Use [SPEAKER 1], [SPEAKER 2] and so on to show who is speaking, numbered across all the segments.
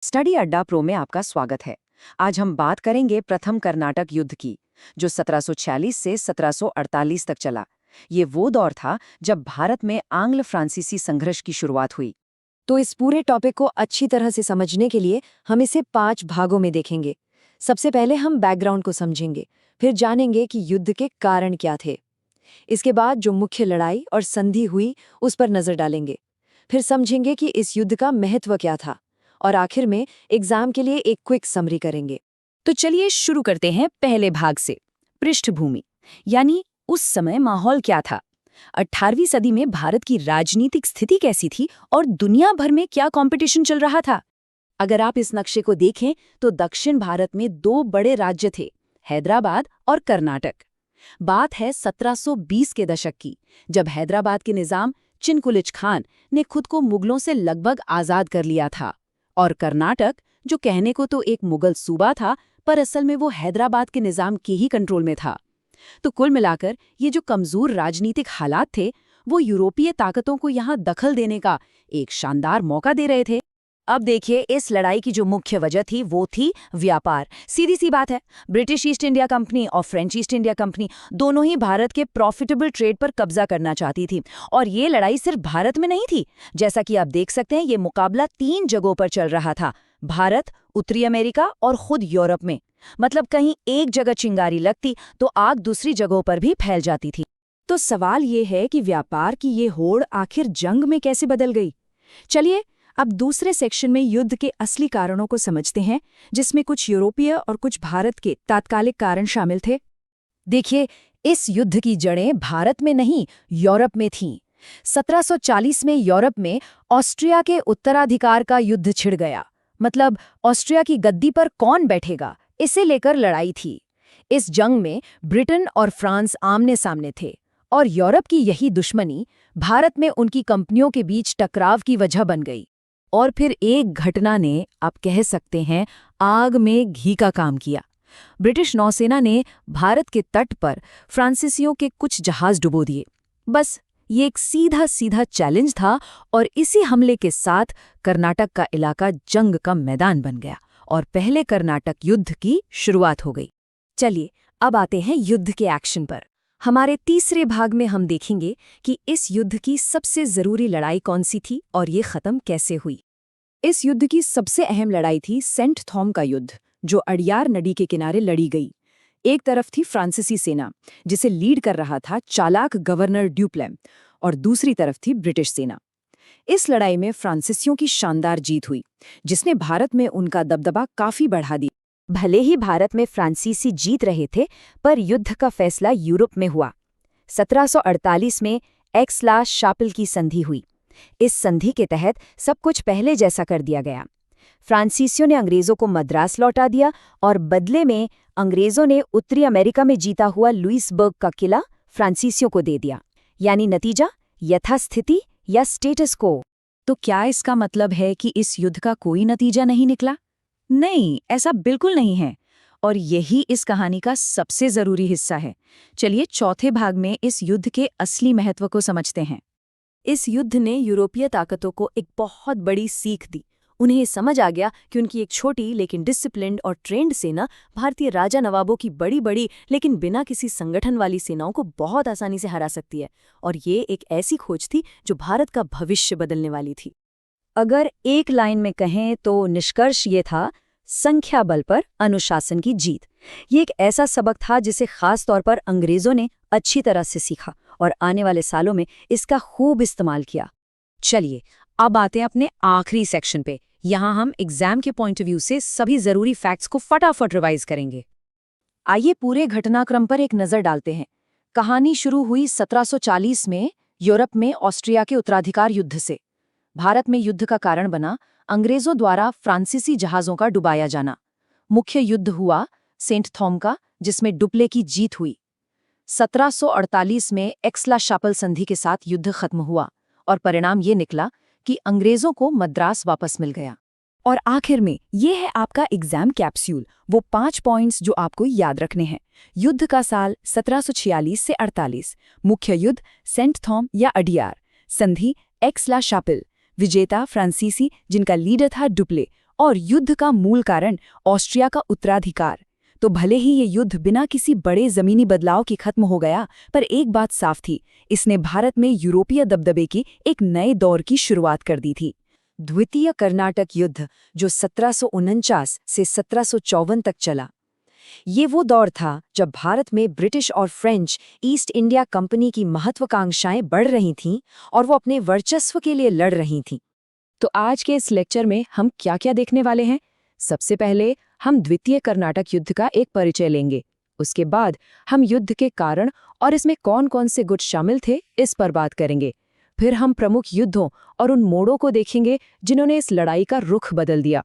[SPEAKER 1] Study अड्डा pro में आपका स्वागत है। आज हम बात करेंगे प्रथम कर्नाटक युद्ध की, जो 1746 से 1748 तक चला। ये वो दौर था जब भारत में आंग्ल फ्रांसीसी संघर्ष की शुरुआत हुई।
[SPEAKER 2] तो इस पूरे टॉपिक को अच्छी तरह से समझने के लिए हम इसे 5 भागों में देखेंगे। सबसे पहले हम बैकग्राउंड को समझेंगे, फिर जानेंगे कि युद्ध के कारण क्या थे। इसके बाद जो मुख्य लड़ाई और संधि हुई उस पर नजर डालेंगे। फिर समझेंगे कि इस युद्ध का महत्व क्या था, और आखिर में एग्जाम के लिए एक क्विक समरी करेंगे।
[SPEAKER 3] तो चलिए शुरू करते हैं पहले भाग से, पृष्ठभूमि, यानी उस समय माहौल क्या था। 18वीं सदी में भारत की राजनीतिक स्थिति कैसी थी और दुनिया भर में क्या कंपटीशन चल रहा था।
[SPEAKER 1] अगर आप इस नक्शे को देखें तो दक्षिण भारत में 2 बड़े राज्य थे, हैदराबाद और कर्नाटक। बात है 1720 के दशक की, जब हैदराबाद के निजाम चिनकुलिच खान ने खुद को मुगलों से लगभग आजाद कर लिया था, और कर्नाटक, जो कहने को तो एक मुगल सूबा था, पर असल में वो हैदराबाद के निजाम के ही कंट्रोल में था। तो कुल मिलाकर ये जो कमजोर राजनीतिक हालात थे, वो यूरोपीय ताकतों को यहाँ दखल देने का एक शानदार मौका दे रहे थे।
[SPEAKER 3] अब देखिए, इस लड़ाई की जो मुख्य वजह थी वो थी व्यापार। सीधी सी बात है, ब्रिटिश ईस्ट इंडिया कंपनी और फ्रेंच ईस्ट इंडिया कंपनी दोनों ही भारत के प्रॉफिटेबल ट्रेड पर कब्जा करना चाहती थी। और ये लड़ाई सिर्फ भारत में नहीं थी। जैसा कि आप देख सकते हैं, ये मुकाबला 3 जगहों पर चल रहा था: भारत, उत्तरी अमेरिका और खुद यूरोप में। मतलब कहीं एक जगह चिंगारी लगती तो आग दूसरी जगहों पर भी फैल जाती थी।
[SPEAKER 2] तो सवाल ये है कि व्यापार की ये होड़ आखिर जंग में कैसे बदल गई। चलिए अब दूसरे सेक्शन में युद्ध के असली कारणों को समझते हैं, जिसमें कुछ यूरोपीय और कुछ भारत के तात्कालिक कारण शामिल थे।
[SPEAKER 3] देखिए, इस युद्ध की जड़ें भारत में नहीं, यूरोप में थीं। 1740 में यूरोप में ऑस्ट्रिया के उत्तराधिकार का युद्ध छिड़ गया। मतलब ऑस्ट्रिया की गद्दी पर कौन बैठेगा, इसे लेकर लड़ाई थी। इस जंग में ब्रिटेन और फ्रांस आमने सामने थे, और यूरोप की यही दुश्मनी भारत में उनकी कंपनियों के बीच टकराव की वजह बन गई। और फिर एक घटना ने, आप कह सकते हैं, आग में घी का काम किया। ब्रिटिश नौसेना ने भारत के तट पर फ्रांसीसियों के कुछ जहाज डुबो दिए। बस ये एक सीधा सीधा चैलेंज था, और इसी हमले के साथ कर्नाटक का इलाका जंग का मैदान बन गया और पहले कर्नाटक युद्ध की शुरुआत हो गई।
[SPEAKER 2] चलिए अब आते हैं युद्ध के एक्शन पर। हमारे तीसरे भाग में हम देखेंगे कि इस युद्ध की सबसे जरूरी लड़ाई कौन सी थी और ये खत्म कैसे हुई। इस युद्ध की सबसे अहम लड़ाई थी सेंट थॉम का युद्ध, जो अड़ियार नदी के किनारे लड़ी गई। एक तरफ थी फ्रांसीसी सेना, जिसे लीड कर रहा था चालाक गवर्नर ड्यूप्लेम, और दूसरी तरफ थी ब्रिटिश सेना। इस लड़ाई में फ्रांसीसियों की शानदार जीत हुई, जिसने भारत में उनका दबदबा काफी बढ़ा दिया।
[SPEAKER 3] भले ही भारत में फ्रांसीसी जीत रहे थे, पर युद्ध का फैसला यूरोप में हुआ। 1748 में एक्स-ला-शापिल की संधि हुई। इस संधि के तहत सब कुछ पहले जैसा कर दिया गया। फ्रांसीसियों ने अंग्रेजों को मद्रास लौटा दिया, और बदले में अंग्रेजों ने उत्तरी अमेरिका में जीता हुआ लुइसबर्ग का किला फ्रांसीसियों को दे दिया। यानी नतीजा यथास्थिति या स्टेटस को।
[SPEAKER 2] तो क्या इसका मतलब है कि इस युद्ध का कोई नतीजा नहीं निकला? नहीं, ऐसा बिल्कुल नहीं है, और यही इस कहानी का सबसे जरूरी हिस्सा है। चलिए चौथे भाग में इस युद्ध के असली महत्व को समझते हैं। इस युद्ध ने यूरोपीय ताकतों को एक बहुत बड़ी सीख दी। उन्हें समझ आ गया कि उनकी एक छोटी लेकिन डिसिप्लिन्ड और ट्रेंड सेना भारतीय राजा नवाबों की बड़ी बड़ी लेकिन बिना किसी संगठन वाली सेनाओं को बहुत आसानी से हरा सकती है। और ये एक ऐसी खोज थी जो भारत का भविष्य बदलने वाली थी।
[SPEAKER 3] अगर एक लाइन में कहें तो निष्कर्ष ये था: संख्या बल पर अनुशासन की जीत। ये एक ऐसा सबक था जिसे खास तौर पर अंग्रेजों ने अच्छी तरह से सीखा और आने वाले सालों में इसका खूब इस्तेमाल किया।
[SPEAKER 1] चलिए अब आते हैं अपने आखिरी सेक्शन पे। यहाँ हम एग्जाम के पॉइंट ऑफ व्यू से सभी जरूरी फैक्ट्स को फटाफट रिवाइज करेंगे। आइए पूरे घटनाक्रम पर एक नजर डालते हैं। कहानी शुरू हुई 1740 में यूरोप में ऑस्ट्रिया के उत्तराधिकार युद्ध से। भारत में युद्ध का कारण बना अंग्रेजों द्वारा फ्रांसीसी जहाजों का डुबाया जाना। मुख्य युद्ध हुआ सेंट थॉम का, जिसमें डुप्ले की जीत हुई। 1748 में एक्स-ला-शापिल संधि के साथ युद्ध खत्म हुआ, और परिणाम ये निकला कि अंग्रेजों को मद्रास वापस मिल गया।
[SPEAKER 3] और आखिर में ये है आपका एग्जाम कैप्सूल, वो 5 पॉइंट्स जो आपको याद रखने हैं। युद्ध का साल 1746 से 48, मुख्य युद्ध सेंट थॉम या अड़ियार, संधि एक्स-ला-शापिल, विजेता फ्रांसीसी जिनका लीडर था डुप्ले,
[SPEAKER 2] और युद्ध का मूल कारण ऑस्ट्रिया का उत्तराधिकार। तो भले ही ये युद्ध बिना किसी बड़े जमीनी बदलाव के खत्म हो गया, पर एक बात साफ थी, इसने भारत में यूरोपीय दबदबे की एक नए दौर की शुरुआत कर दी थी।
[SPEAKER 3] द्वितीय कर्नाटक युद्ध, जो 1749 से 1754 तक चला, ये वो दौर था जब भारत में ब्रिटिश और फ्रेंच ईस्ट इंडिया कंपनी की महत्वाकांक्षाएं बढ़ रही थीं और वो अपने वर्चस्व के लिए लड़ रही थीं।
[SPEAKER 2] तो आज के इस लेक्चर में हम क्या-क्या देखने वाले हैं? सबसे पहले हम द्वितीय कर्नाटक युद्ध का एक परिचय लेंगे। उसके बाद हम युद्ध के कारण और इसमें कौन-कौन से गुट शामिल थे, इस पर बात करेंगे। फिर हम प्रमुख युद्धों और उन मोड़ों को देखेंगे जिन्होंने इस लड़ाई का रुख बदल दिया।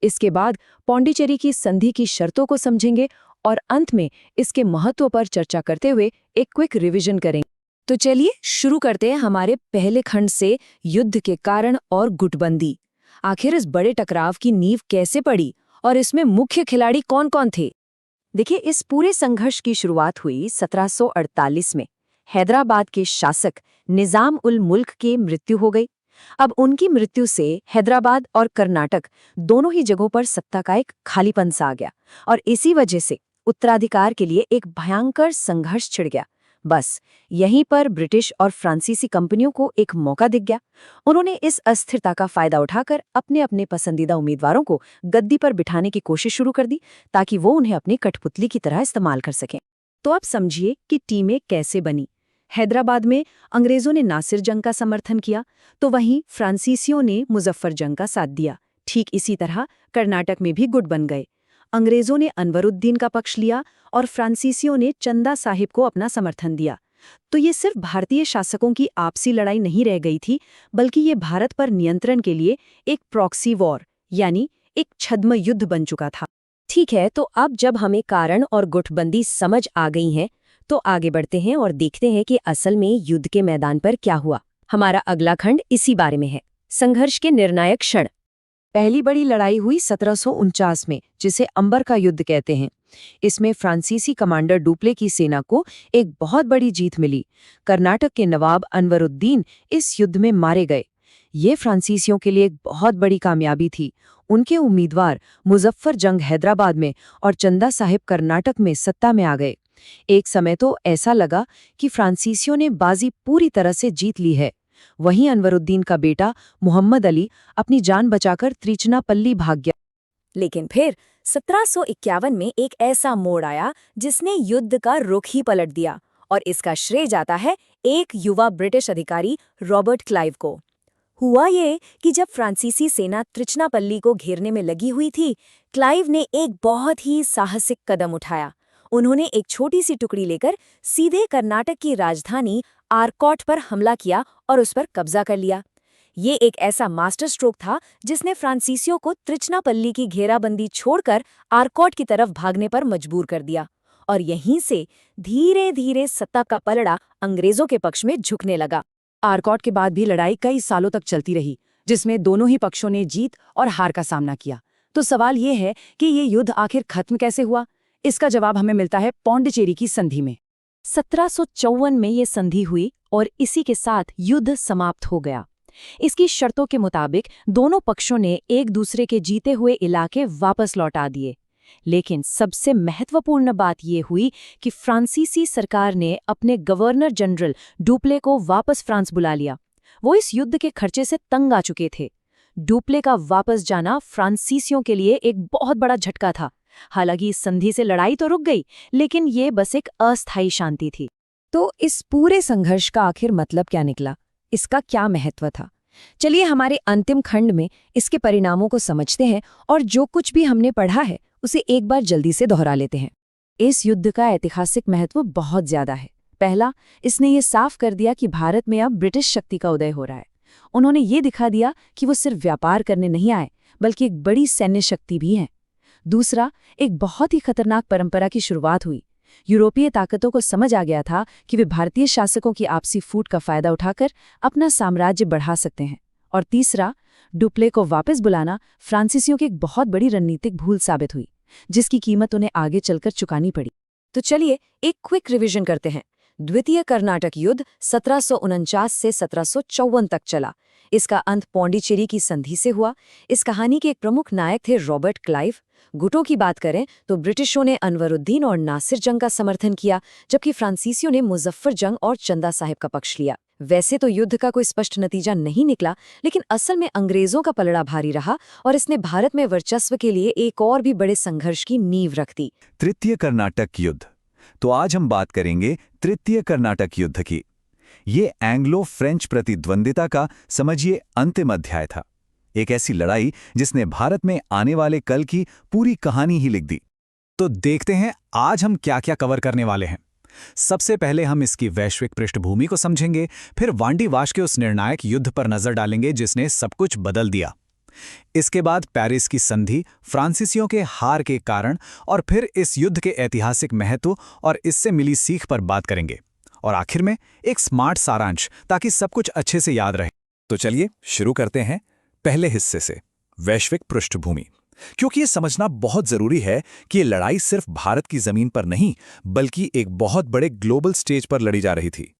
[SPEAKER 2] इसके बाद पौंडीचेरी की संधि की शर्तों को समझेंगे और अंत में इसके महत्व पर चर्चा करते हुए एक क्विक रिवीजन करेंगे।
[SPEAKER 3] तो चलिए शुरू करते हैं हमारे पहले खंड से, युद्ध के कारण और गुटबंदी। आखिर इस बड़े टकराव की नींव कैसे पड़ी और इसमें मुख्य खिलाड़ी कौन-कौन थे? देखिए, इस पूरे संघर्ष की शुरुआत हुई 1748 में। हैदराबाद के शासक निजाम उल मुल्क की मृत्यु हो गई। अब उनकी मृत्यु से हैदराबाद और कर्नाटक दोनों ही जगहों पर सत्ता का एक खालीपन सा आ गया और इसी वजह से उत्तराधिकार के लिए एक भयंकर संघर्ष छिड़ गया। बस यहीं पर ब्रिटिश और फ्रांसीसी कंपनियों को एक मौका दिख गया। उन्होंने इस अस्थिरता का फायदा उठाकर अपने अपने पसंदीदा उम्मीदवारों को गद्दी पर बिठाने की कोशिश शुरू कर दी, ताकि वो उन्हें अपनी कठपुतली की तरह इस्तेमाल कर सकें।
[SPEAKER 2] तो आप समझिए कि टीमें कैसे बनी। हैदराबाद में अंग्रेजों ने नासिर जंग का समर्थन किया, तो वहीं फ्रांसीसियों ने मुजफ्फर जंग का साथ दिया। ठीक इसी तरह कर्नाटक में भी गुट बन गए। अंग्रेजों ने अनवरुद्दीन का पक्ष लिया और फ्रांसीसियों ने चंदा साहिब को अपना समर्थन दिया। तो ये सिर्फ भारतीय शासकों की आपसी लड़ाई नहीं रह गई थी, बल्कि ये भारत पर नियंत्रण के लिए एक प्रॉक्सी वॉर यानी एक छद्म युद्ध बन चुका था।
[SPEAKER 3] ठीक है, तो अब जब हमें कारण और गुटबंदी समझ आ गई हैं, तो आगे बढ़ते हैं और देखते हैं कि असल में युद्ध के मैदान पर क्या हुआ। हमारा अगला खंड इसी बारे में है, संघर्ष के निर्णायक क्षण। पहली बड़ी लड़ाई हुई 1749 में, जिसे अंबर का युद्ध कहते हैं। इसमें फ्रांसीसी कमांडर डुप्ले की सेना को एक बहुत बड़ी जीत मिली। कर्नाटक के नवाब अनवरुद्दीन इस युद्ध में मारे गए। ये फ्रांसीसियों के लिए एक बहुत बड़ी कामयाबी थी। उनके उम्मीदवार मुजफ्फर जंग हैदराबाद में और चंदा साहिब कर्नाटक में सत्ता में आ गए। एक समय तो ऐसा लगा कि फ्रांसीसियों ने बाजी पूरी तरह से जीत ली है। वहीं अनवरुद्दीन का बेटा मोहम्मद अली अपनी जान बचाकर त्रिचनापल्ली भाग गया।
[SPEAKER 1] लेकिन फिर 1751 में एक ऐसा मोड़ आया जिसने युद्ध का रुख ही पलट दिया, और इसका श्रेय जाता है एक युवा ब्रिटिश अधिकारी रॉबर्ट क्लाइव को। हुआ ये कि जब फ्रांसीसी सेना त्रिचनापल्ली को घेरने में लगी हुई थी, क्लाइव ने एक बहुत ही साहसिक कदम उठाया। उन्होंने एक छोटी सी टुकड़ी लेकर सीधे कर्नाटक की राजधानी आरकॉट पर हमला किया और उस पर कब्जा कर लिया। ये एक ऐसा मास्टर स्ट्रोक था जिसने फ्रांसीसियों को त्रिचनापल्ली की घेराबंदी छोड़कर आरकॉट की तरफ भागने पर मजबूर कर दिया, और यहीं से धीरे धीरे सत्ता का पलड़ा अंग्रेजों के पक्ष में झुकने लगा।
[SPEAKER 2] आरकॉट के बाद भी लड़ाई कई सालों तक चलती रही, जिसमें दोनों ही पक्षों ने जीत और हार का सामना किया। तो सवाल ये है कि ये युद्ध आखिर खत्म कैसे हुआ? इसका जवाब हमें मिलता है पौंडीचेरी की संधि में।
[SPEAKER 3] 1754 में ये संधि हुई और इसी के साथ युद्ध समाप्त हो गया। इसकी शर्तों के मुताबिक दोनों पक्षों ने एक दूसरे के जीते हुए इलाके वापस लौटा दिए। लेकिन सबसे महत्वपूर्ण बात ये हुई कि फ्रांसीसी सरकार ने अपने गवर्नर जनरल डुप्ले को वापस फ्रांस बुला लिया। वो इस युद्ध के खर्चे से तंग आ चुके थे। डुप्ले का वापस जाना फ्रांसीसियों के लिए एक बहुत बड़ा झटका था। हालांकि इस संधि से लड़ाई तो रुक गई, लेकिन ये बस एक अस्थायी शांति थी। तो इस पूरे संघर्ष का आखिर मतलब क्या निकला? इसका क्या महत्व था? चलिए हमारे अंतिम खंड में इसके परिणामों को समझते हैं और जो कुछ भी हमने पढ़ा है उसे एक बार जल्दी से दोहरा लेते हैं। इस युद्ध का ऐतिहासिक महत्व बहुत ज्यादा है। पहला, इसने ये साफ कर दिया कि भारत में अब ब्रिटिश शक्ति का उदय हो रहा है। उन्होंने ये दिखा दिया कि वो सिर्फ व्यापार करने नहीं आए, बल्कि एक बड़ी सैन्य शक्ति भी है। दूसरा, एक बहुत ही खतरनाक परंपरा की शुरुआत हुई। यूरोपीय ताकतों को समझ आ गया था कि वे भारतीय शासकों की आपसी फूट का फायदा उठाकर अपना साम्राज्य बढ़ा सकते हैं। और तीसरा, डुप्ले को वापस बुलाना फ्रांसीसियों की एक बहुत बड़ी रणनीतिक भूल साबित हुई, जिसकी कीमत उन्हें आगे चलकर चुकानी पड़ी। तो चलिए एक क्विक रिवीजन करते हैं। द्वितीय कर्नाटक युद्ध 1749 से 1754 तक चला।
[SPEAKER 2] इसका अंत पौंडीचेरी की संधि से हुआ। इस कहानी के एक प्रमुख नायक थे रॉबर्ट क्लाइव। गुटों की बात करें तो ब्रिटिशों ने अनवरुद्दीन और नासिर जंग का समर्थन किया, जबकि फ्रांसीसियों ने मुजफ्फर जंग और चंदा साहिब का पक्ष लिया। वैसे तो युद्ध का कोई स्पष्ट नतीजा नहीं निकला, लेकिन असल में अंग्रेजों का पलड़ा भारी रहा और इसने भारत में वर्चस्व के लिए एक और भी बड़े संघर्ष की नींव रख दी।
[SPEAKER 4] तृतीय कर्नाटक युद्ध। तो आज हम बात करेंगे तृतीय कर्नाटक युद्ध की। ये एंग्लो फ्रेंच प्रतिद्वंदिता का समझिए अंतिम अध्याय था। एक ऐसी लड़ाई जिसने भारत में आने वाले कल की पूरी कहानी ही लिख दी।
[SPEAKER 5] तो देखते हैं आज हम क्या क्या कवर करने वाले हैं। सबसे पहले हम इसकी वैश्विक पृष्ठभूमि को समझेंगे, फिर वांडी वाश के उस निर्णायक युद्ध पर नजर डालेंगे जिसने सब कुछ बदल दिया। इसके बाद पेरिस की संधि, फ्रांसीसियों के हार के कारण और फिर इस युद्ध के ऐतिहासिक महत्व और इससे मिली सीख पर बात करेंगे। और आखिर में एक स्मार्ट सारांश, ताकि सब कुछ अच्छे से याद रहे।
[SPEAKER 4] तो चलिए शुरू करते हैं पहले हिस्से से, वैश्विक पृष्ठभूमि। क्योंकि ये समझना बहुत जरूरी है कि ये लड़ाई सिर्फ भारत की जमीन पर नहीं, बल्कि एक बहुत बड़े ग्लोबल स्टेज पर लड़ी जा रही थी।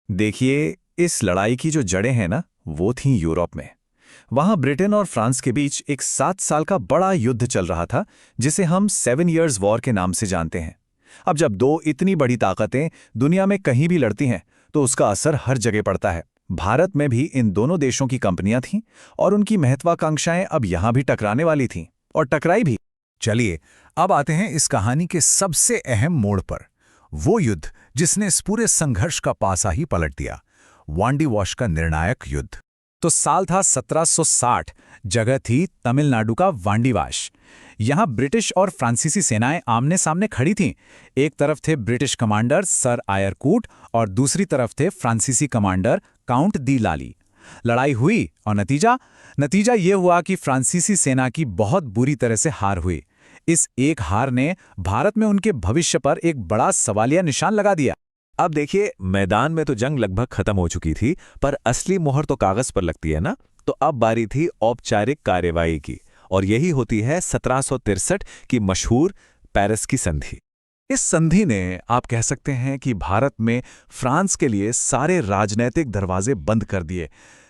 [SPEAKER 4] देखिए, इस लड़ाई की जो जड़ें हैं ना, वो थीं यूरोप में। वहां ब्रिटेन और फ्रांस के बीच एक 7 साल का बड़ा युद्ध चल रहा था, जिसे हम 7 Years वॉर के नाम से जानते हैं। अब जब दो इतनी बड़ी ताकतें दुनिया में कहीं भी लड़ती हैं, तो उसका असर हर जगह पड़ता है। भारत में भी इन दोनों देशों की कंपनियां थीं और उनकी महत्वाकांक्षाएं अब यहां भी टकराने वाली थीं, और टकराई भी।
[SPEAKER 5] चलिए अब आते हैं इस कहानी के सबसे अहम मोड़ पर, वो युद्ध जिसने इस पूरे संघर्ष का पासा ही पलट दिया, वांडी वाश का निर्णायक युद्ध। तो साल था 1760, जगह थी तमिलनाडु का वांडीवाश। यहां ब्रिटिश और फ्रांसीसी सेनाएं आमने सामने खड़ी थीं। एक तरफ थे ब्रिटिश कमांडर सर आयरकूट और दूसरी तरफ थे फ्रांसीसी कमांडर काउंट दी लाली। लड़ाई हुई और नतीजा ये हुआ कि फ्रांसीसी सेना की बहुत बुरी तरह से हार हुई। इस एक हार ने भारत में उनके भविष्य पर एक बड़ा सवालिया निशान लगा दिया।
[SPEAKER 4] अब देखिए, मैदान में तो जंग लगभग खत्म हो चुकी थी, पर असली मोहर तो कागज पर लगती है ना। तो अब बारी थी औपचारिक कार्यवाही की, और यही होती है 1763 की मशहूर पेरिस की संधि। इस संधि ने, आप कह सकते हैं कि भारत में फ्रांस के लिए सारे राजनैतिक दरवाजे बंद कर दिए।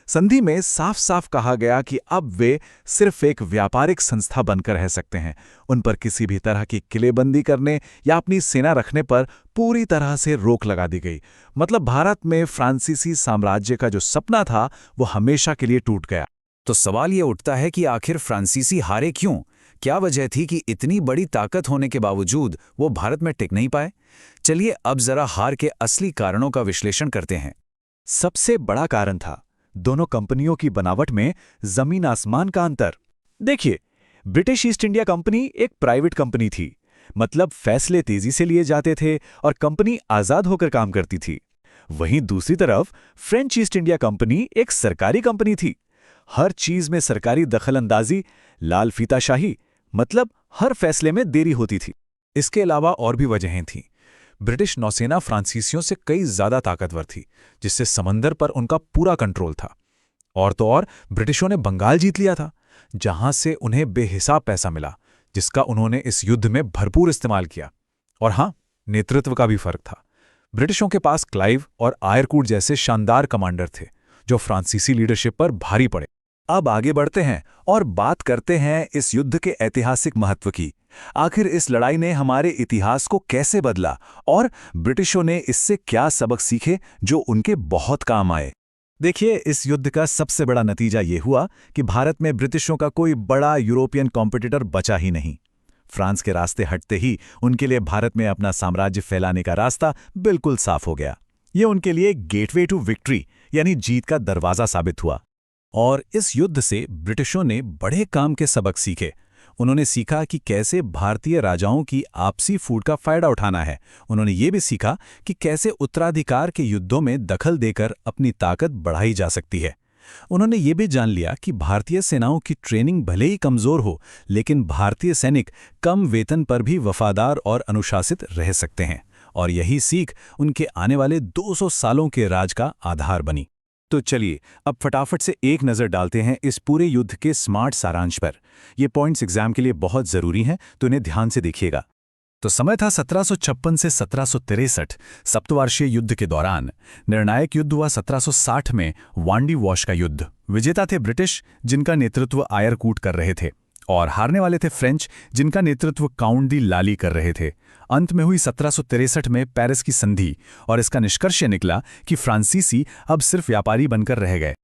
[SPEAKER 4] संधि में साफ साफ कहा गया कि अब वे सिर्फ एक व्यापारिक संस्था बनकर रह सकते हैं। उन पर किसी भी तरह की किलेबंदी करने या अपनी सेना रखने पर पूरी तरह से रोक लगा दी गई। मतलब भारत में फ्रांसीसी साम्राज्य का जो सपना था, वो हमेशा के लिए टूट गया।
[SPEAKER 5] तो सवाल ये उठता है कि आखिर फ्रांसीसी हारे क्यों? क्या वजह थी कि इतनी बड़ी ताकत होने के बावजूद वो भारत में टिक नहीं पाए? चलिए अब जरा हार के असली कारणों का विश्लेषण करते हैं।
[SPEAKER 4] सबसे बड़ा कारण था दोनों कंपनियों की बनावट में जमीन आसमान का अंतर। देखिए, ब्रिटिश ईस्ट इंडिया कंपनी एक प्राइवेट कंपनी थी, मतलब फैसले तेजी से लिए जाते थे और कंपनी आजाद होकर काम करती थी। वहीं दूसरी तरफ फ्रेंच ईस्ट इंडिया कंपनी एक सरकारी कंपनी थी। हर चीज में सरकारी दखलंदाजी, लाल फीताशाही, मतलब हर फैसले में देरी होती थी।
[SPEAKER 5] इसके अलावा और भी वजहें थीं। ब्रिटिश नौसेना फ्रांसीसियों से कई ज्यादा ताकतवर थी, जिससे समंदर पर उनका पूरा कंट्रोल था। और तो और ब्रिटिशों ने बंगाल जीत लिया था, जहां से उन्हें बेहिसाब पैसा मिला, जिसका उन्होंने इस युद्ध में भरपूर इस्तेमाल किया। और हां, नेतृत्व का भी फर्क था। ब्रिटिशों के पास क्लाइव और आयरकूट जैसे शानदार कमांडर थे, जो फ्रांसीसी लीडरशिप पर भारी पड़े।
[SPEAKER 4] अब आगे बढ़ते हैं और बात करते हैं इस युद्ध के ऐतिहासिक महत्व की। आखिर इस लड़ाई ने हमारे इतिहास को कैसे बदला और ब्रिटिशों ने इससे क्या सबक सीखे जो उनके बहुत काम आए।
[SPEAKER 5] देखिए, इस युद्ध का सबसे बड़ा नतीजा ये हुआ कि भारत में ब्रिटिशों का कोई बड़ा यूरोपियन कॉम्पिटिटर बचा ही नहीं। फ्रांस के रास्ते हटते ही उनके लिए भारत में अपना साम्राज्य फैलाने का रास्ता बिल्कुल साफ हो गया। ये उनके लिए गेटवे टू विक्ट्री, यानी जीत का दरवाजा साबित हुआ। और इस युद्ध से ब्रिटिशों ने बड़े काम के सबक सीखे। उन्होंने सीखा कि कैसे भारतीय राजाओं की आपसी फूट का फायदा उठाना है। उन्होंने ये भी सीखा कि कैसे उत्तराधिकार के युद्धों में दखल देकर अपनी ताकत बढ़ाई जा सकती है। उन्होंने ये भी जान लिया कि भारतीय सेनाओं की ट्रेनिंग भले ही कमजोर हो, लेकिन भारतीय सैनिक कम वेतन पर भी वफादार और अनुशासित रह सकते हैं। और यही सीख उनके आने वाले 200 सालों के राज का आधार बनी।
[SPEAKER 4] तो चलिए अब फटाफट से एक नज़र डालते हैं इस पूरे युद्ध के स्मार्ट सारांश पर। ये पॉइंट्स एग्जाम के लिए बहुत ज़रूरी हैं, तो इन्हें ध्यान से देखिएगा।
[SPEAKER 5] तो समय था 1756 से 1763 सप्तवार्षीय युद्ध के दौरान। निर्णायक युद्ध हुआ 1760 में वांडी वॉश का युद्ध। विजेता थे ब्रिटिश, जिनका नेतृत्व आयरकूट कर रहे थे, और हारने वाले थे फ्रेंच, जिनका नेतृत्व काउंट दी लाली कर रहे थे। अंत में हुई 1763 में पेरिस की संधि, और इसका निष्कर्ष निकला कि फ्रांसीसी अब सिर्फ व्यापारी बनकर रह गए।